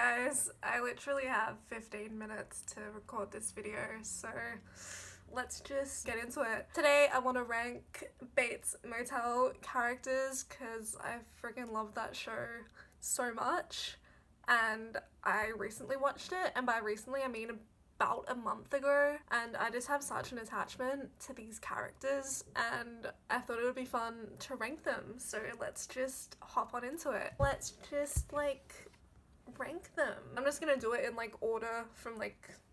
guys, I literally have 15 minutes to record this video, so let's just get into it. Today I want to rank Bates Motel characters because I freaking love that show so much, and I recently watched it, and by recently I mean about a month ago, and I just have such an attachment to these characters and I thought it would be fun to rank them, so let's just hop on into it. Let's just rank them. I'm just gonna do it in order from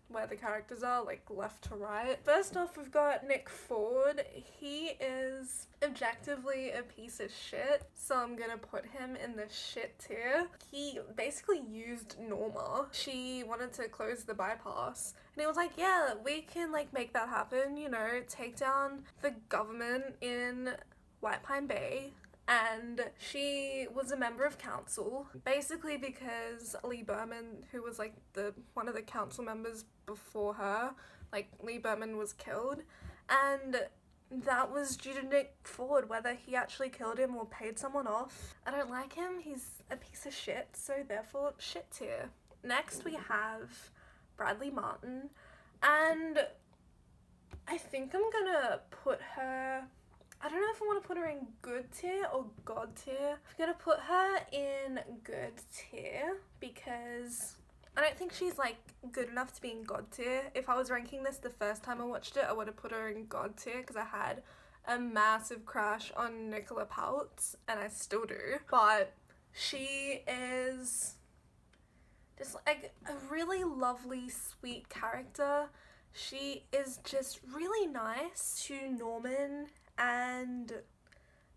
where the characters are, left to right. First off, we've got Nick Ford. He is objectively a piece of shit, so I'm gonna put him in the shit tier. He basically used Norma. She wanted to close the bypass, and he was like, yeah, we can make that happen, you know, take down the government in White Pine Bay. And she was a member of council, basically because Lee Berman, who was one of the council members before her, Lee Berman was killed, and that was due to Nick Ford, whether he actually killed him or paid someone off. I don't like him, he's a piece of shit, so therefore shit tier. Next we have Bradley Martin, and I think I'm gonna put her, I don't know if I want to put her in good tier or god tier. I'm gonna put her in good tier because I don't think she's good enough to be in god tier. If I was ranking this the first time I watched it, I would have put her in god tier because I had a massive crush on Nicola Peltz, and I still do. But she is just a really lovely, sweet character. She is just really nice to Norman, and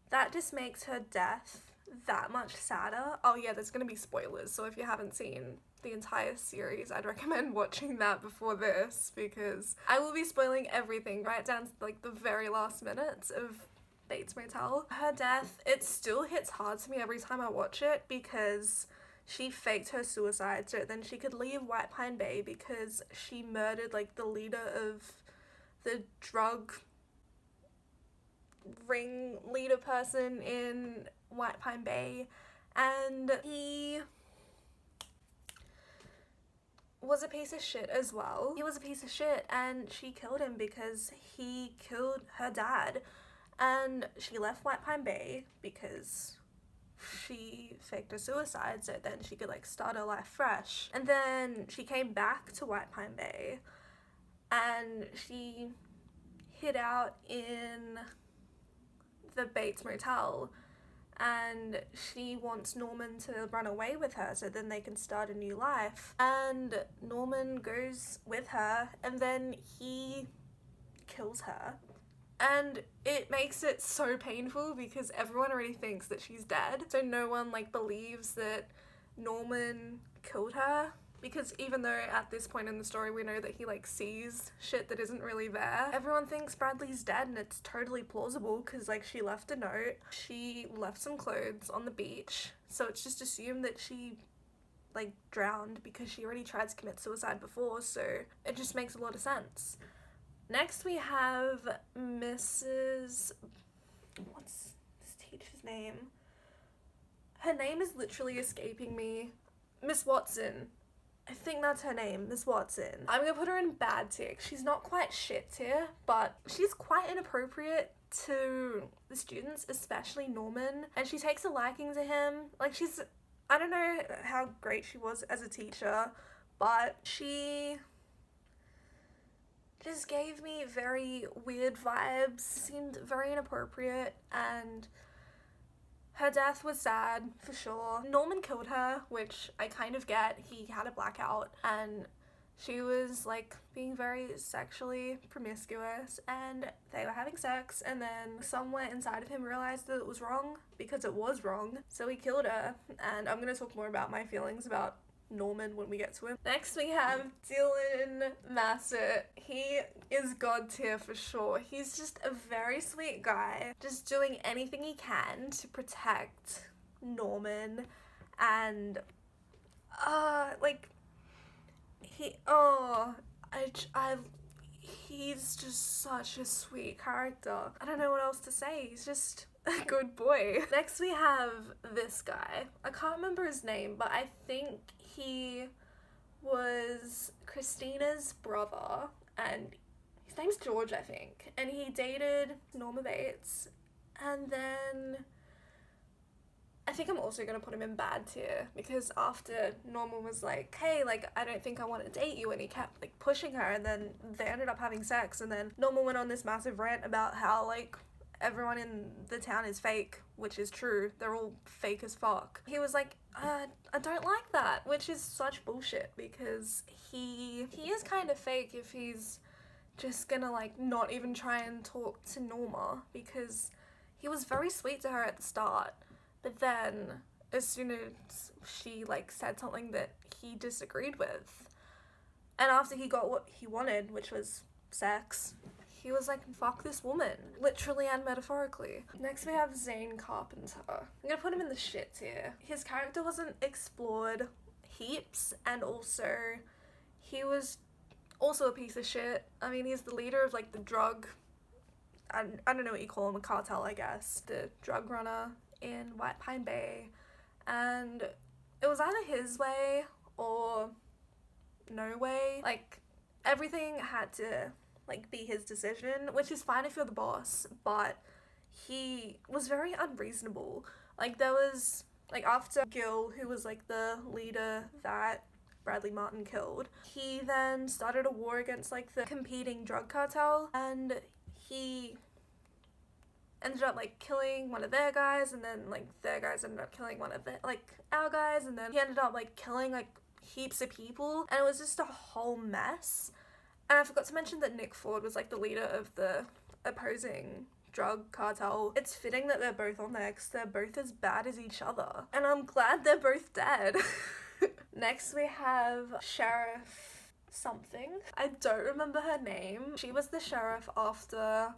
that just makes her death that much sadder. Oh yeah, there's gonna be spoilers, so if you haven't seen the entire series, I'd recommend watching that before this, because I will be spoiling everything right down to the very last minutes of Bates Motel. Her death, it still hits hard to me every time I watch it because she faked her suicide so then she could leave White Pine Bay, because she murdered the leader of the drug ring leader person in White Pine Bay, and he was a piece of shit as well. He was a piece of shit, and she killed him because he killed her dad, and she left White Pine Bay because she faked her suicide so then she could start her life fresh. And then she came back to White Pine Bay and she hid out in the Bates Motel, and she wants Norman to run away with her so then they can start a new life, and Norman goes with her and then he kills her, and it makes it so painful because everyone already thinks that she's dead, so no one believes that Norman killed her, because even though at this point in the story we know that he sees shit that isn't really there, everyone thinks Bradley's dead, and it's totally plausible because she left a note, she left some clothes on the beach, so it's just assumed that she drowned because she already tried to commit suicide before, so it just makes a lot of sense. Next we have Mrs. What's this teacher's name? Her name is literally escaping me. Miss Watson. I think that's her name, Miss Watson. I'm gonna put her in bad tier. She's not quite shit tier, but she's quite inappropriate to the students, especially Norman, and she takes a liking to him. I don't know how great she was as a teacher, but she just gave me very weird vibes, seemed very inappropriate, and her death was sad, for sure. Norman killed her, which I kind of get. He had a blackout, and she was being very sexually promiscuous, and they were having sex, and then somewhere inside of him realized that it was wrong, because it was wrong, so he killed her. And I'm gonna talk more about my feelings about Norman when we get to him. Next we have Dylan Massett. He is god tier for sure. He's just a very sweet guy, just doing anything he can to protect Norman, and he's just such a sweet character. I don't know what else to say. He's just a good boy. Next we have this guy. I can't remember his name, but I think he was Christina's brother, and his name's George, I think, and he dated Norma Bates, and then I think I'm also gonna put him in bad tier, because after Norma was like, hey, like, I don't think I want to date you, and he kept like pushing her, and then they ended up having sex, and then Norma went on this massive rant about how like everyone in the town is fake, which is true, they're all fake as fuck. He was like, I don't like that, which is such bullshit, because he is kind of fake if he's just gonna like not even try and talk to Norma, because he was very sweet to her at the start, but then as soon as she like said something that he disagreed with, and after he got what he wanted, which was sex, he was like, fuck this woman, literally and metaphorically. Next we have Zane Carpenter. I'm gonna put him in the shit tier. His character wasn't explored heaps, and also he was also a piece of shit. I mean, he's the leader of like the drug, I don't know what you call him, a cartel I guess, the drug runner in White Pine Bay, and it was either his way or no way. Like, everything had to like be his decision, which is fine if you're the boss, but he was very unreasonable. Like, there was like, after Gil, who was like the leader that Bradley Martin killed, he then started a war against like the competing drug cartel, and he ended up like killing one of their guys, and then like their guys ended up killing one of their, like, our guys, and then he ended up like killing like heaps of people, and it was just a whole mess. And I forgot to mention that Nick Ford was like the leader of the opposing drug cartel. It's fitting that they're both on there because they're both as bad as each other, and I'm glad they're both dead. Next we have Sheriff something. I don't remember her name. She was the sheriff after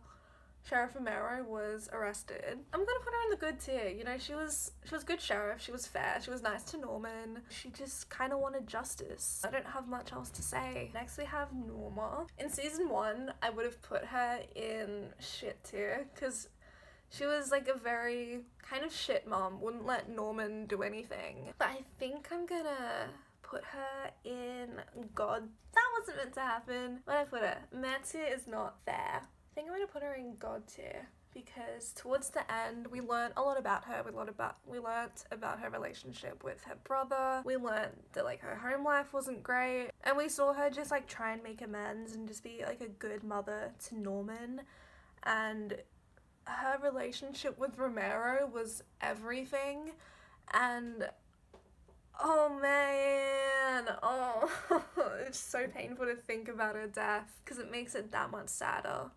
Sheriff Romero was arrested. I'm gonna put her in the good tier. You know, she was good sheriff, she was fair, she was nice to Norman, she just kind of wanted justice. I don't have much else to say. Next we have Norma. In season 1, I would have put her in shit tier, because she was like a very kind of shit mom, wouldn't let Norman do anything. But I think I'm gonna put her in God. That wasn't meant to happen. But I put her. Meh tier is not fair. I think I'm gonna put her in God tier, because towards the end we learned a lot about her. We learnt about her relationship with her brother. We learnt that like her home life wasn't great, and we saw her just like try and make amends and just be like a good mother to Norman, and her relationship with Romero was everything. And oh man, oh it's so painful to think about her death, because it makes it that much sadder.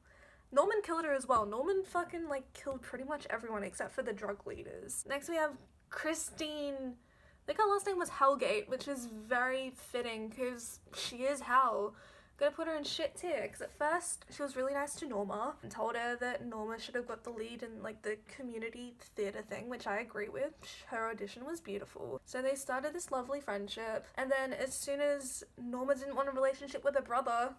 Norman killed her as well. Norman fucking like killed pretty much everyone except for the drug leaders. Next we have Christine. I think her last name was Hellgate, which is very fitting because she is Hell. Gonna put her in shit tier, because at first she was really nice to Norma and told her that Norma should have got the lead in like the community theatre thing, which I agree with. Her audition was beautiful. So they started this lovely friendship, and then as soon as Norma didn't want a relationship with her brother,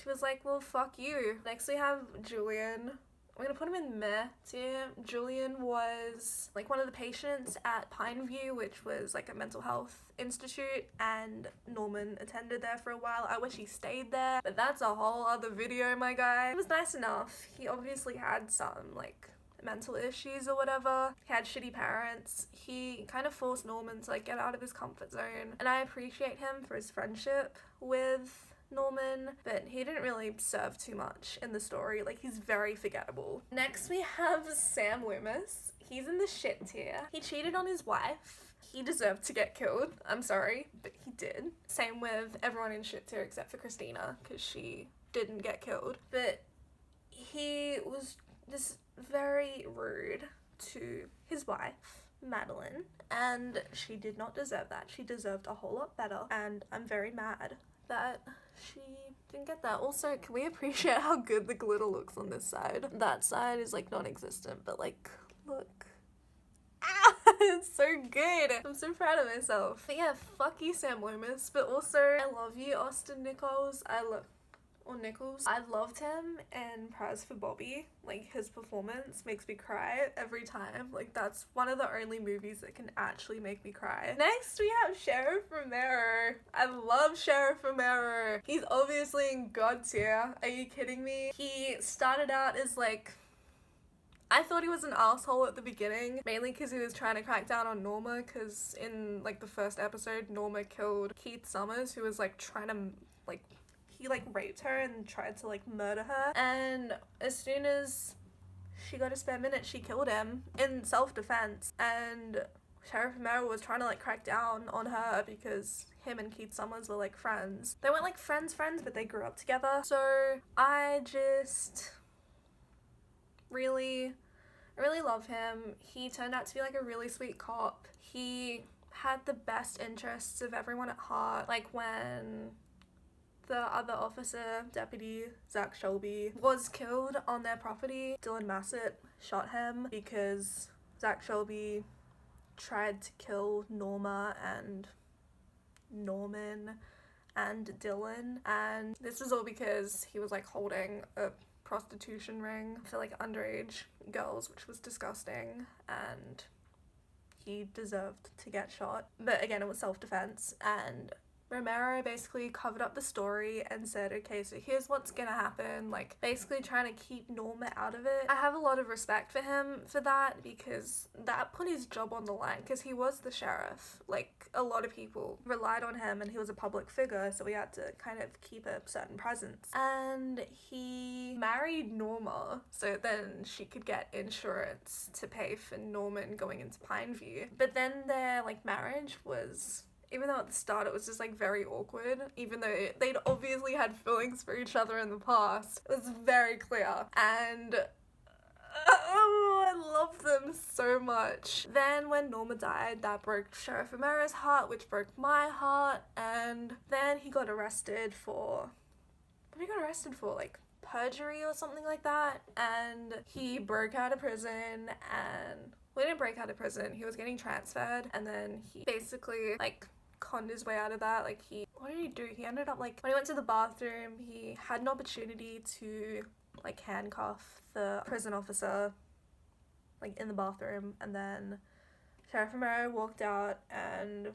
she was like, well, fuck you. Next we have Julian. I'm gonna put him in meh tier. Julian was like one of the patients at Pineview, which was like a mental health institute, and Norman attended there for a while. I wish he stayed there, but that's a whole other video, my guy. He was nice enough. He obviously had some like mental issues or whatever. He had shitty parents. He kind of forced Norman to like get out of his comfort zone, and I appreciate him for his friendship with Norman, but he didn't really serve too much in the story. Like, he's very forgettable. Next we have Sam Loomis. He's in the shit tier. He cheated on his wife. He deserved to get killed. I'm sorry, but he did. Same with everyone in shit tier except for Christina, because she didn't get killed. But he was just very rude to his wife, Madeline, and she did not deserve that. She deserved a whole lot better, and I'm very mad that she didn't get that. Also, can we appreciate how good the glitter looks on this side? That side is like non-existent, but like, look. Ah, it's so good. I'm so proud of myself. But yeah, fuck you, Sam Loomis, but also I love you, Austin Nichols. or Nichols. I loved him in Prize for Bobby. Like, his performance makes me cry every time. Like, that's one of the only movies that can actually make me cry. Next, we have Sheriff Romero. I love Sheriff Romero. He's obviously in God tier. Are you kidding me? He started out as like, I thought he was an asshole at the beginning, mainly because he was trying to crack down on Norma, because in like the first episode, Norma killed Keith Summers, who was like trying to like, he like raped her and tried to like murder her, and as soon as she got a spare minute, she killed him in self-defense. And Sheriff Romero was trying to like crack down on her because him and Keith Summers were like friends. They weren't like friends, but they grew up together. So I just really love him. He turned out to be like a really sweet cop. He had the best interests of everyone at heart. Like when the other officer, Deputy Zach Shelby, was killed on their property, Dylan Massett shot him because Zach Shelby tried to kill Norma and Norman and Dylan, and this was all because he was like holding a prostitution ring for like underage girls, which was disgusting, and he deserved to get shot. But again, it was self-defense, and Romero basically covered up the story and said, okay, so here's what's gonna happen, like basically trying to keep Norma out of it. I have a lot of respect for him for that, because that put his job on the line, because he was the sheriff. Like, a lot of people relied on him, and he was a public figure, so he had to kind of keep a certain presence. And he married Norma so then she could get insurance to pay for Norman going into Pineview. But then their like marriage was, even though at the start it was just like very awkward, even though they'd obviously had feelings for each other in the past, it was very clear. And oh, I love them so much. Then when Norma died, that broke Sheriff Romero's heart, which broke my heart. And then he got arrested for, what he got arrested for? Like perjury or something like that. And he broke out of prison, and well, he didn't break out of prison, he was getting transferred, and then he basically like conned his way out of that. Like, what did he do? He ended up like, when he went to the bathroom, he had an opportunity to like handcuff the prison officer like in the bathroom, and then Sheriff Romero walked out and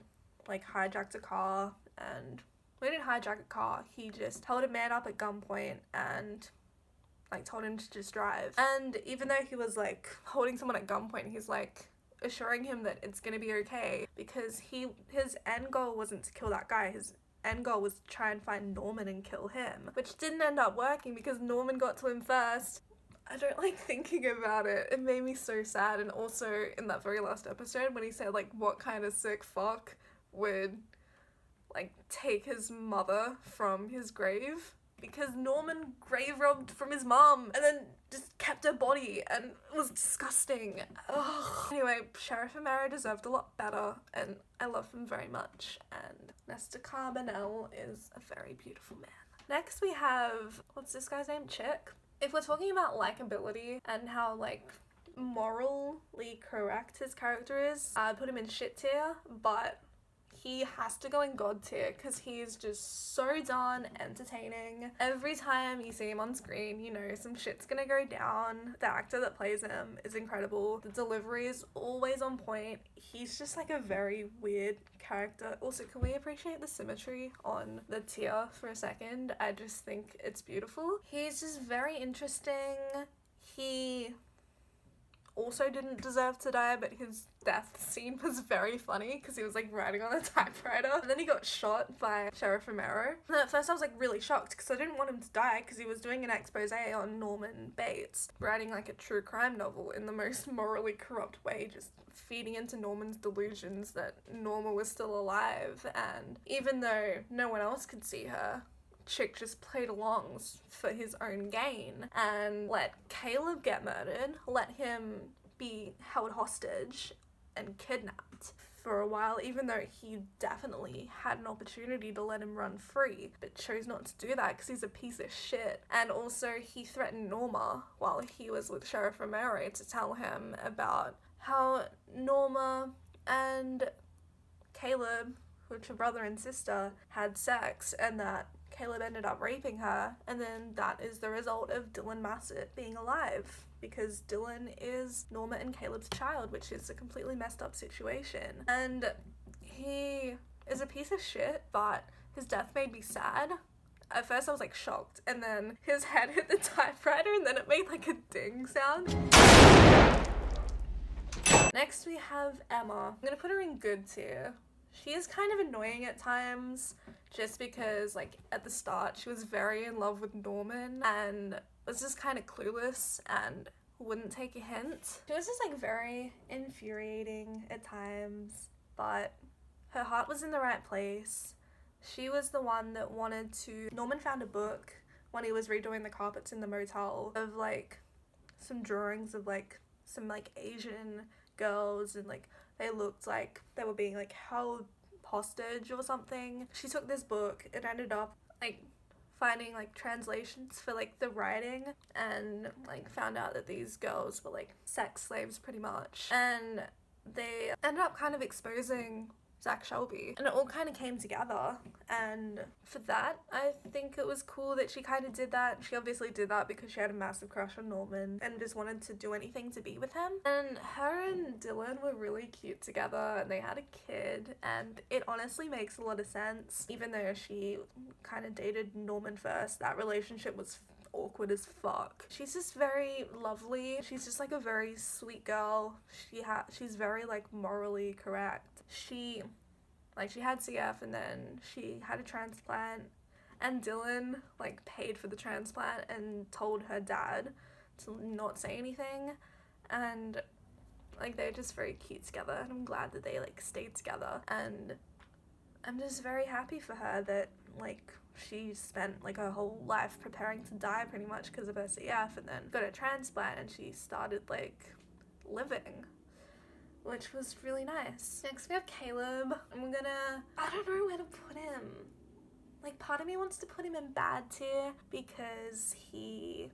like hijacked a car. And when he didn't hijack a car, he just held a man up at gunpoint and like told him to just drive. And even though he was like holding someone at gunpoint, he's like assuring him that it's gonna be okay, because his end goal wasn't to kill that guy. His end goal was to try and find Norman and kill him, which didn't end up working because Norman got to him first. I don't like thinking about it. It made me so sad. And also in that very last episode when he said like, what kind of sick fuck would like take his mother from his grave, because Norman grave robbed from his mom and then just kept her body, and it was disgusting. Ugh. Anyway, Sheriff Romero deserved a lot better, and I love him very much, and Nestor Carbonell is a very beautiful man. Next we have, what's this guy's name? Chick? If we're talking about likability and how like morally correct his character is, I'd put him in shit tier, but he has to go in God tier because he's just so darn entertaining. Every time you see him on screen, you know some shit's gonna go down. The actor that plays him is incredible. The delivery is always on point. He's just like a very weird character. Also, can we appreciate the symmetry on the tier for a second? I just think it's beautiful. He's just very interesting. He also didn't deserve to die, but his death scene was very funny because he was like riding on a typewriter and then he got shot by Sheriff Romero. And at first I was like really shocked because I didn't want him to die, because he was doing an expose on Norman Bates, writing like a true crime novel in the most morally corrupt way, just feeding into Norman's delusions that Norma was still alive. And even though no one else could see her, Chick just played along for his own gain and let Caleb get murdered, let him be held hostage and kidnapped for a while, even though he definitely had an opportunity to let him run free, but chose not to do that because he's a piece of shit. And also he threatened Norma while he was with Sheriff Romero to tell him about how Norma and Caleb, which are brother and sister, had sex, and that Caleb ended up raping her, and then that is the result of Dylan Massett being alive, because Dylan is Norma and Caleb's child, which is a completely messed up situation. And he is a piece of shit, but his death made me sad. At first I was like shocked, and then his head hit the typewriter and then it made like a ding sound. Next we have Emma. I'm gonna put her in good tier. She is kind of annoying at times, just because like at the start she was very in love with Norman and was just kind of clueless and wouldn't take a hint. She was just like very infuriating at times, but her heart was in the right place. She was the one that wanted to... Norman found a book when he was redoing the carpets in the motel of like some drawings of like some like Asian girls, and like they looked like they were being like held hostage or something. She took this book and ended up like finding like translations for like the writing, and like found out that these girls were like sex slaves pretty much, and they ended up kind of exposing Zach Shelby, and it all kind of came together. And for that, I think it was cool that she kind of did that. She obviously did that because she had a massive crush on Norman and just wanted to do anything to be with him. And her and Dylan were really cute together, and they had a kid, and it honestly makes a lot of sense. Even though she kind of dated Norman first, that relationship was awkward as fuck. She's just very lovely. She's just like a very sweet girl. She's very like morally correct. She had CF, and then she had a transplant, and Dylan like paid for the transplant and told her dad to not say anything, and like they're just very cute together, and I'm glad that they like stayed together. And I'm just very happy for her that like she spent like her whole life preparing to die pretty much because of her CF, and then got a transplant and she started like living, which was really nice. Next we have Caleb. I don't know where to put him. Like part of me wants to put him in bad tier because he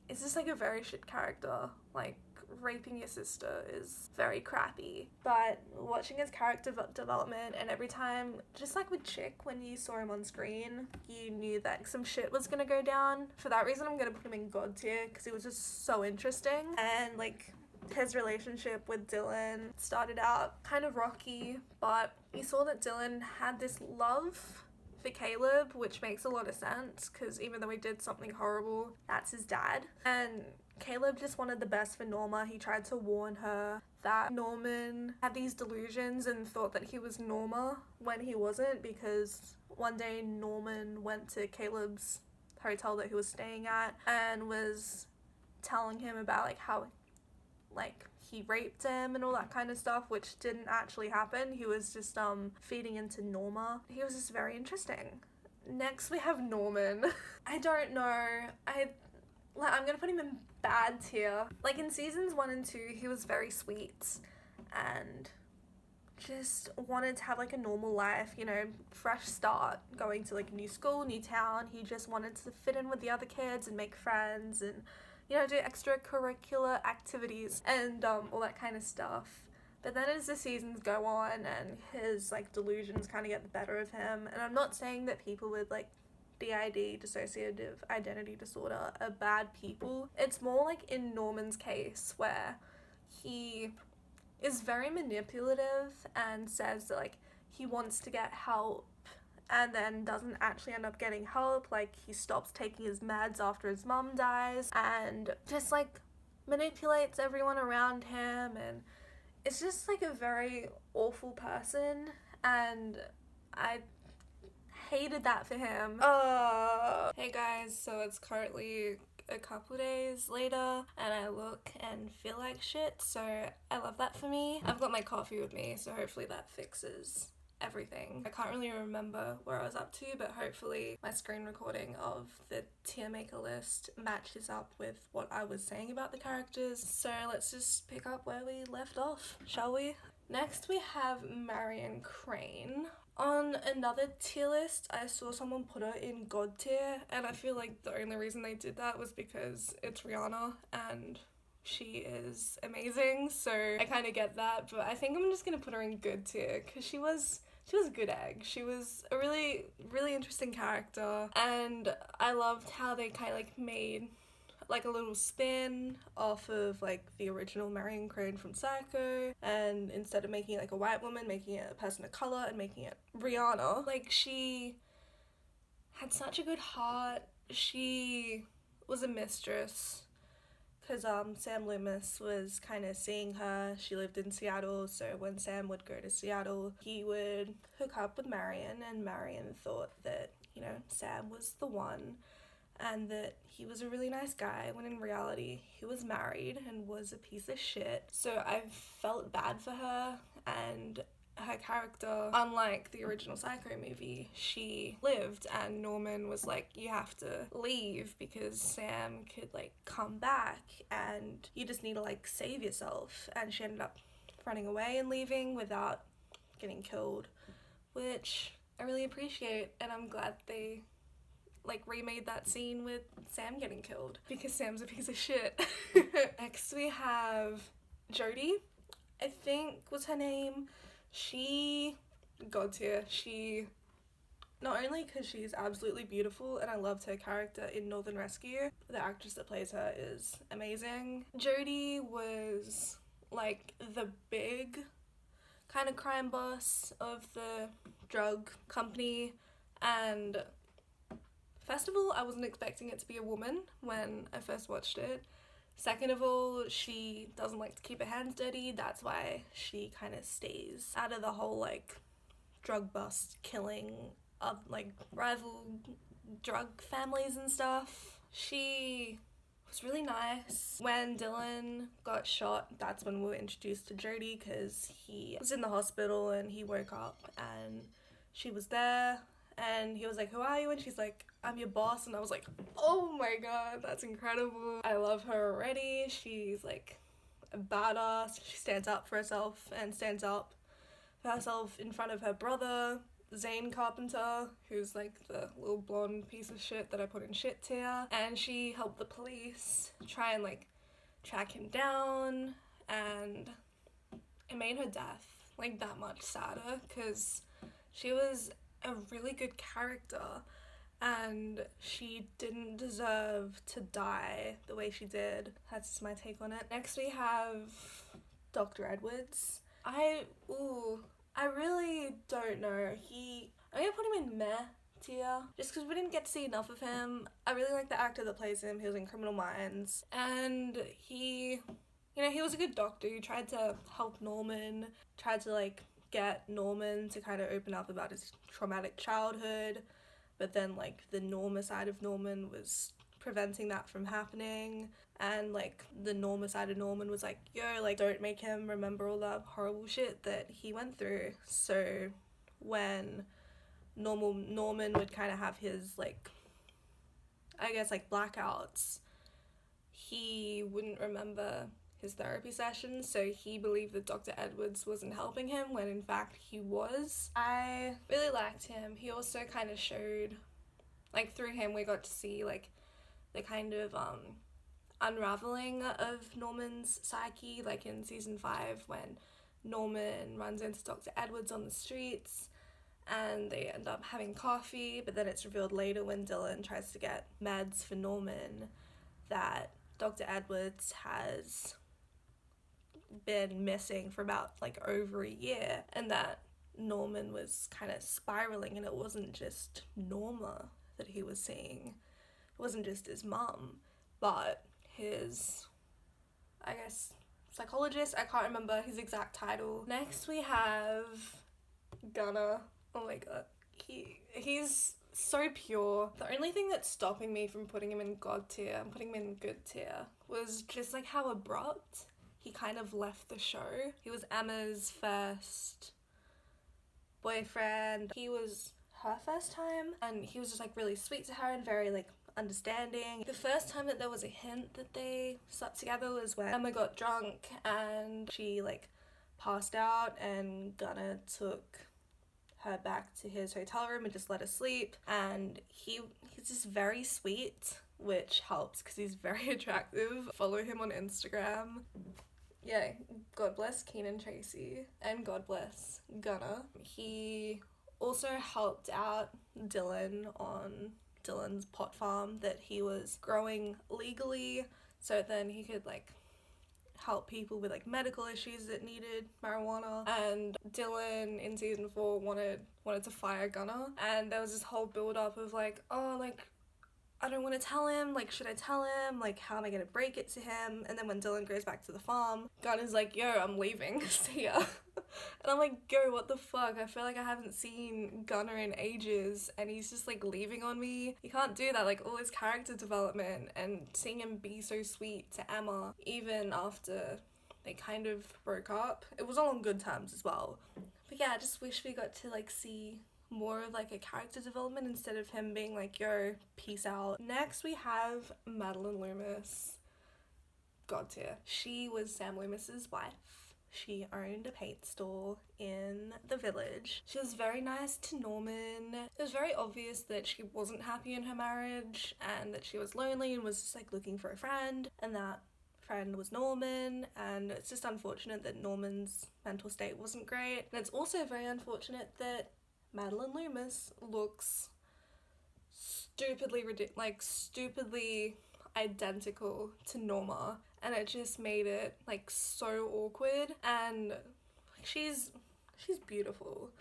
is just like a very shit character. Like raping your sister is very crappy, but watching his character development, and every time, just like with Chick, when you saw him on screen you knew that some shit was gonna go down. For that reason I'm gonna put him in God tier because he was just so interesting. And like his relationship with Dylan started out kind of rocky, but you saw that Dylan had this love for Caleb, which makes a lot of sense because even though he did something horrible, that's his dad. And Caleb just wanted the best for Norma. He tried to warn her that Norman had these delusions and thought that he was Norma when he wasn't, because one day Norman went to Caleb's hotel that he was staying at and was telling him about like how like he raped him and all that kind of stuff, which didn't actually happen. He was just feeding into Norma. He was just very interesting. Next we have Norman. I don't know. I'm gonna put him in bad tier. Like in seasons 1 and 2 he was very sweet and just wanted to have like a normal life, you know, fresh start, going to like a new school, new town. He just wanted to fit in with the other kids and make friends and, you know, do extracurricular activities and all that kind of stuff. But then as the seasons go on and his like delusions kind of get the better of him, and I'm not saying that people with like DID, dissociative identity disorder, are bad people. It's more like in Norman's case where he is very manipulative and says that like he wants to get help and then doesn't actually end up getting help. Like he stops taking his meds after his mum dies and just like manipulates everyone around him, and it's just like a very awful person, and I hated that for him. Hey guys, so it's currently a couple days later and I look and feel like shit, so I love that for me. I've got my coffee with me, so hopefully that fixes everything. I can't really remember where I was up to, but hopefully my screen recording of the tier maker list matches up with what I was saying about the characters. So let's just pick up where we left off, shall we? Next we have Marion Crane. On another tier list, I saw someone put her in God tier, and I feel like the only reason they did that was because it's Rihanna and she is amazing, so I kind of get that, but I think I'm just gonna put her in good tier because she was she was a good egg. She was a really, really interesting character, and I loved how they kind of like made like a little spin off of like the original Marion Crane from Psycho, and instead of making it like a white woman, making it a person of color and making it Rihanna. Like, she had such a good heart. She was a mistress because Sam Loomis was kind of seeing her. She lived in Seattle, so when Sam would go to Seattle, he would hook up with Marion, and Marion thought that, you know, Sam was the one and that he was a really nice guy, when in reality he was married and was a piece of shit. So I felt bad for her, and her character, unlike the original Psycho movie, she lived, and Norman was like, you have to leave because Sam could like come back and you just need to like save yourself. And she ended up running away and leaving without getting killed, which I really appreciate, and I'm glad they like remade that scene with Sam getting killed because Sam's a piece of shit. Next we have Jodie, I think was her name. She, god tier. She, not only because she's absolutely beautiful and I loved her character in Northern Rescue, the actress that plays her is amazing. Jodie was like the big kind of crime boss of the drug company, and first of all, I wasn't expecting it to be a woman when I first watched it. Second of all, she doesn't like to keep her hands dirty. That's why she kind of stays out of the whole like drug bust killing of like rival drug families and stuff. She was really nice. When Dylan got shot, that's when we were introduced to Jodie, because he was in the hospital and he woke up and she was there. And he was like, who are you? And she's like, I'm your boss. And I was like, oh my god, that's incredible. I love her already. She's like a badass. She stands up for herself and stands up for herself in front of her brother, Zane Carpenter, who's like the little blonde piece of shit that I put in shit tier. And she helped the police try and like track him down, and it made her death like that much sadder, because she was a really good character and she didn't deserve to die the way she did. That's just my take on it. Next we have Dr. Edwards. I really don't know. I'm gonna put him in meh tier just because we didn't get to see enough of him. I really like the actor that plays him. He was in Criminal Minds, and he was a good doctor. He tried to help Norman, tried to like get Norman to kind of open up about his traumatic childhood, but then like the Norma side of Norman was preventing that from happening, and like the Norma side of Norman was like, yo, like don't make him remember all that horrible shit that he went through. So when Norman would kind of have his like, I guess like blackouts, he wouldn't remember his therapy sessions, so he believed that Dr. Edwards wasn't helping him when in fact he was. I really liked him. He also kind of showed, like through him we got to see like the kind of unraveling of Norman's psyche, like in season 5 when Norman runs into Dr. Edwards on the streets and they end up having coffee, but then it's revealed later when Dylan tries to get meds for Norman that Dr. Edwards has been missing for about like over a year, and that Norman was kind of spiraling, and it wasn't just Norma that he was seeing. It wasn't just his mum, but his, I guess, psychologist. I can't remember his exact title. Next we have Gunnar. Oh my god. He's so pure. The only thing that's stopping me from putting him in god tier and putting him in good tier was just like how abrupt he kind of left the show. He was Emma's first boyfriend. He was her first time, and he was just like really sweet to her and very like understanding. The first time that there was a hint that they slept together was when Emma got drunk and she like passed out, and Gunnar took her back to his hotel room and just let her sleep, and he's just very sweet, which helps because he's very attractive. Follow him on Instagram. Yeah, God bless Keenan Tracy and God bless Gunner. He also helped out Dylan on Dylan's pot farm that he was growing legally, so then he could like help people with like medical issues that needed marijuana. And Dylan in season 4 wanted to fire Gunner, and there was this whole build up of like, oh, like I don't want to tell him, like, should I tell him? Like, how am I going to break it to him? And then when Dylan goes back to the farm, Gunner's like, yo, I'm leaving, see ya. And I'm like, yo, what the fuck? I feel like I haven't seen Gunner in ages, and he's just, like, leaving on me. You can't do that, like, all his character development, and seeing him be so sweet to Emma, even after they kind of broke up. It was all on good terms as well. But yeah, I just wish we got to, like, see more of like a character development instead of him being like, yo, peace out. Next we have Madeline Loomis. God tier. She was Sam Loomis's wife. She owned a paint store in the village. She was very nice to Norman. It was very obvious that she wasn't happy in her marriage and that she was lonely and was just like looking for a friend, and that friend was Norman. And it's just unfortunate that Norman's mental state wasn't great, and it's also very unfortunate that Madeline Loomis looks stupidly identical to Norma, and it just made it like so awkward. And she's beautiful,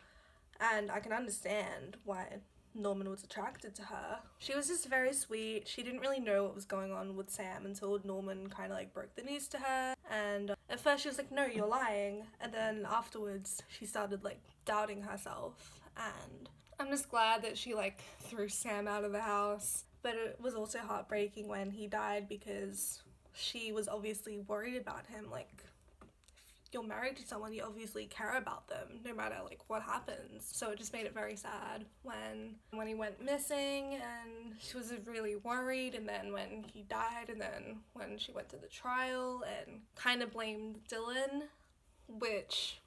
and I can understand why Norman was attracted to her. She was just very sweet. She didn't really know what was going on with Sam until Norman kind of like broke the news to her, and at first she was like, no, you're lying, and then afterwards she started like doubting herself. And I'm just glad that she like threw Sam out of the house. But it was also heartbreaking when he died, because she was obviously worried about him. Like, if you're married to someone, you obviously care about them no matter like what happens. So it just made it very sad when he went missing, and she was really worried. And then when he died, and then when she went to the trial and kind of blamed Dylan, which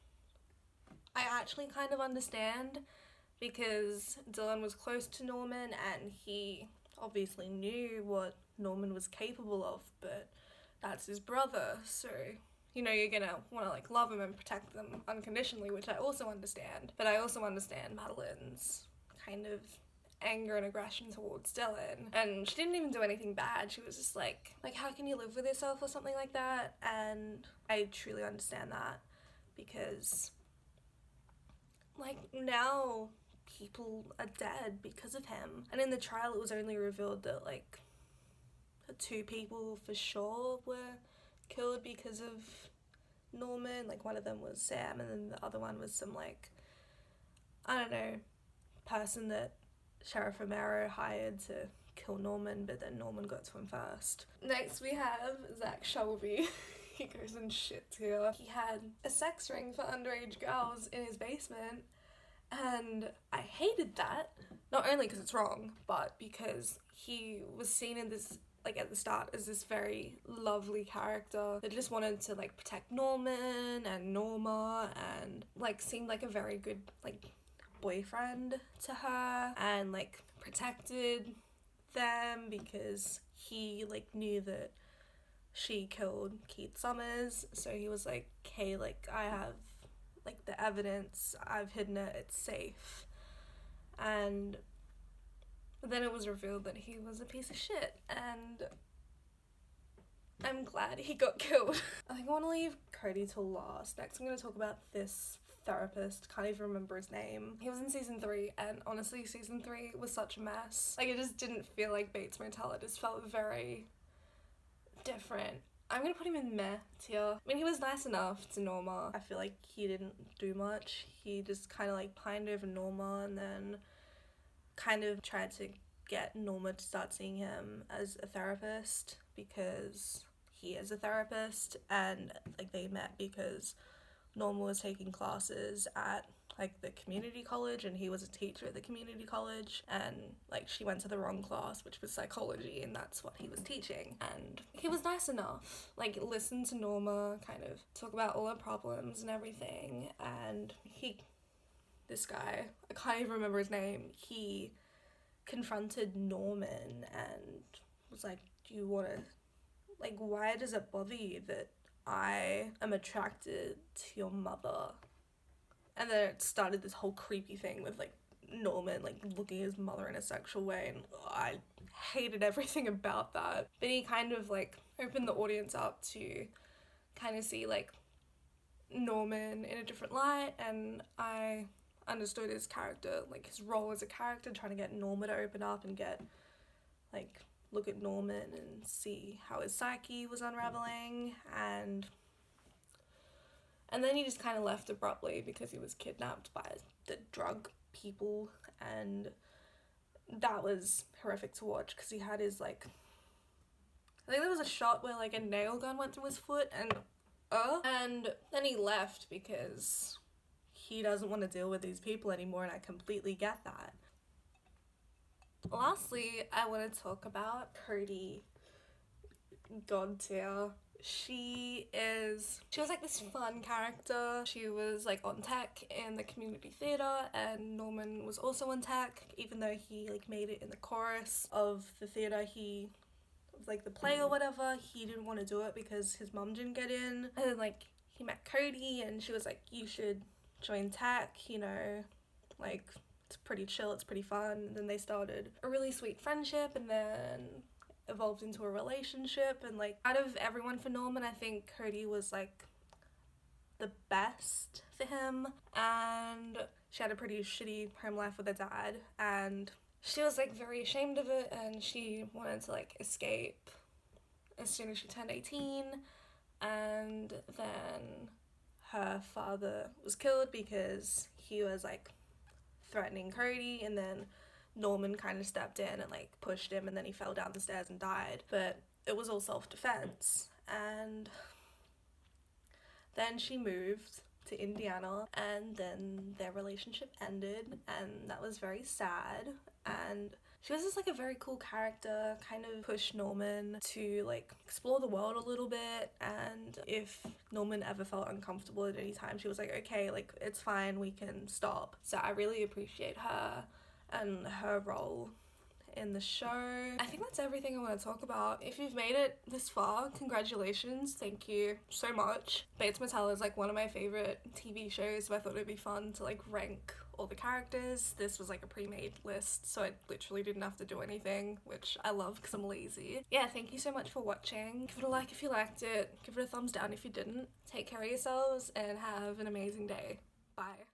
I actually kind of understand, because Dylan was close to Norman and he obviously knew what Norman was capable of, but that's his brother, so you know, you're gonna want to like love him and protect them unconditionally, which I also understand. But I also understand Madeline's kind of anger and aggression towards Dylan, and she didn't even do anything bad. She was just like how can you live with yourself or something like that. And I truly understand that, because like now people are dead because of him. And in the trial it was only revealed that like 2 people for sure were killed because of Norman. Like one of them was Sam, and then the other one was some like, I don't know, person that Sheriff Romero hired to kill Norman, but then Norman got to him first. Next we have Zach Shelby. He goes in shit tier. He had a sex ring for underage girls in his basement, and I hated that, not only because it's wrong, but because he was seen in this, like at the start, as this very lovely character that just wanted to like protect Norman and Norma, and like seemed like a very good like boyfriend to her, and like protected them because he like knew that she killed Keith Summers. So he was like, hey, like I have like the evidence, I've hidden it, it's safe. And then it was revealed that he was a piece of shit, and I'm glad he got killed. I think I want to leave Cody till last. Next I'm going to talk about this therapist, can't even remember his name. He was in season 3, and honestly season 3 was such a mess. Like it just didn't feel like Bates Motel, it just felt very different. I'm gonna put him in meh tier. I mean, he was nice enough to Norma. I feel like he didn't do much. He just kind of like pined over Norma, and then kind of tried to get Norma to start seeing him as a therapist, because he is a therapist, and like they met because Norma was taking classes at like the community college, and he was a teacher at the community college, and like she went to the wrong class, which was psychology, and that's what he was teaching. And he was nice enough, like listen to Norma, kind of talk about all her problems and everything. And this guy, I can't even remember his name, he confronted Norman and was like, do you want to, like, why does it bother you that I am attracted to your mother. And then it started this whole creepy thing with like Norman like looking at his mother in a sexual way, and I hated everything about that. But he kind of like opened the audience up to kind of see like Norman in a different light, and I understood his character, like his role as a character, trying to get Norman to open up and get like look at Norman and see how his psyche was unraveling, and then he just kind of left abruptly because he was kidnapped by the drug people, and that was horrific to watch because he had his like, I think there was a shot where like a nail gun went through his foot, and then he left because he doesn't want to deal with these people anymore, and I completely get that. Lastly, I want to talk about Cody, god tier. She was like this fun character. She was like on tech in the community theatre, and Norman was also on tech, even though he like made it in the chorus of the theatre. He like the play or whatever, he didn't want to do it because his mum didn't get in. And then like he met Cody and she was like, you should join tech, you know, like it's pretty chill, it's pretty fun. And then they started a really sweet friendship, and then evolved into a relationship. And like out of everyone for Norman, I think Cody was like the best for him, and she had a pretty shitty home life with her dad, and she was like very ashamed of it, and she wanted to like escape as soon as she turned 18. And then her father was killed because he was like threatening Cody, and then Norman kind of stepped in and like pushed him, and then he fell down the stairs and died. But it was all self-defense. And then she moved to Indiana, and then their relationship ended, and that was very sad. And she was just like a very cool character, kind of pushed Norman to like explore the world a little bit, and if Norman ever felt uncomfortable at any time, she was like, okay, like it's fine, we can stop. So I really appreciate her and her role in the show. I think that's everything I want to talk about. If you've made it this far, congratulations, thank you so much. Bates Motel is like one of my favorite TV shows, so I thought it'd be fun to like rank all the characters. This was like a pre-made list, so I literally didn't have to do anything, which I love because I'm lazy. Yeah, thank you so much for watching. Give it a like if you liked it, give it a thumbs down if you didn't. Take care of yourselves and have an amazing day. Bye.